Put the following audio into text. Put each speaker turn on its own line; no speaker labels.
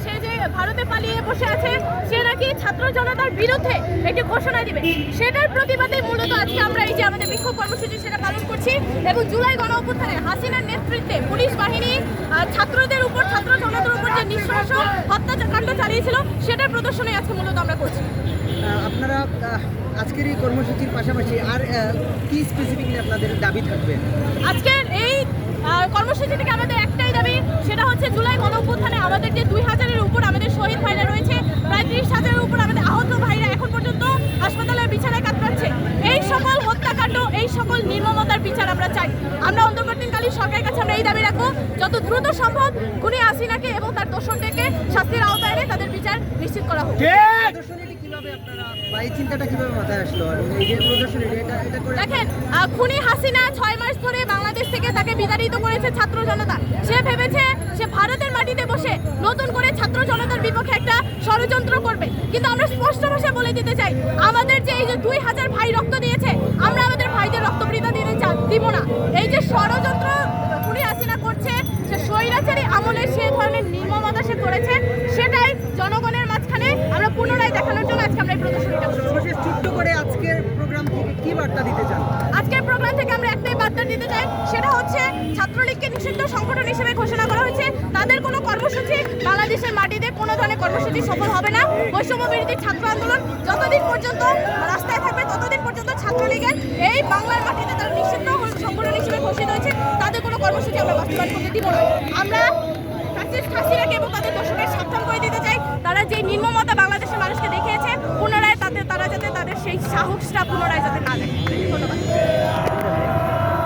সে যে ভারতে পালিয়ে বসে আছে, সে নাকি ছাত্র জনতার বিরুদ্ধে একটি ঘোষণা দিবে, সেটার প্রতিবাদে মূলত আজকে আমরা এই যে আমাদের বিক্ষোভ কর্মসূচি সেটা পালন করছি। এবং জুলাই গণ অভ্যুত্থানে হাসিনার নেতৃত্বে পুলিশ বাহিনী ছাত্রদের উপর, ছাত্র জনতার উপর যে নৃশংস হত্যাকাণ্ড চালিয়েছিল, সেটার প্রদর্শনী আজকে মূলত আমরা করছি।
আপনারা আজকের এই কর্মসূচির পাশাপাশি আর কি স্পেসিফিকলি আপনাদের দাবি থাকবে?
আজকের এই কর্মসূচি থেকে আমাদের একটাই দাবি, সেটা হচ্ছে জুলাই গণ অভ্যুত্থানে আমাদের যে 2000-এর উপর আমাদের শহীদ ভাইরা রয়েছে, প্রায় 30,000-এর উপর আমাদের আহত ভাইরা এখন পর্যন্ত হাসপাতালের বিছানায় কাতরাচ্ছে। এই সকল হত্যাকাণ্ড, এই সকল নির্মমতার বিচার আমরা চাই। আমরা অন্তর্বর্তীকালীন সরকারের কাছে আমরা এই দাবি রাখবো, যত দ্রুত সম্ভব খুনি হাসিনাকে এবং তার দোষরদেরকে শাস্তির আওতায় এনে তাদের বিচার নিশ্চিত করা হোক।
এই চিন্তাটা কিভাবে মাথায় আসলো? এই যে প্রদর্শনী এটা করে
দেখেন, খুনি হাসিনা 6 মাস ধরে বাংলাদেশ থেকে তাকে বিতাড়িত করেছে ছাত্র জনতা। সে ভেবেছে সে ভারতের মাটিতে বসে নতুন করে ছাত্র জনতার বিপক্ষে একটা ষড়যন্ত্র করবে, কিন্তু আমরা স্পষ্ট ভাষায় বলে দিতে চাই, আমাদের যে এই যে 2000 ভাই রক্ত দিয়েছে, আমরা আমাদের ভাইদের রক্তবৃতা দিতে দিব না। এই যে ষড়যন্ত্র খুনি হাসিনা করছে, সে স্বৈরাচারী আমলে সে ধরনের নির্মমতা সে করেছে, সেটাই জনগণের মাঝখানে আমরা পুনরায় দেখানোর জন্য আজকে আমরা এই প্রদর্শনীটা করছি।
ছোট্ট করে আজকের প্রোগ্রাম থেকে কি বার্তা দিতে চান?
আজকের প্রোগ্রাম থেকে আমরা একটাই বার্তা দিতে চাই, সেটা হচ্ছে ছাত্রলীগকে নিষিদ্ধ সংগঠন হিসেবে ঘোষণা করা হয়েছে। তাদের কোনো কর্মসূচি বাংলাদেশের মাটিতে কোনো ধরনের কর্মসূচি সফল হবে না। বৈষম্য বিরোধী ছাত্র আন্দোলন যতদিন পর্যন্ত রাস্তায় থাকবে, ততদিন পর্যন্ত ছাত্রলীগের এই বাংলার মাটিতে তারা নিষিদ্ধ সংগঠন হিসেবে ঘোষিত হয়েছে, তাদের কোনো কর্মসূচি আমরা বাস্তবায়ন করতে দিব না। আমরা হাসিনাকে এবং তাদের দোষকে সাবধান করে দিতে চাই, তারা যে নির্মমতা বাংলাদেশের মানুষকে দেখিয়েছে, পুনরায় তারা যাতে তাদের সেই সাহসটা পুনরায় যাতে না দেখে। ধন্যবাদ।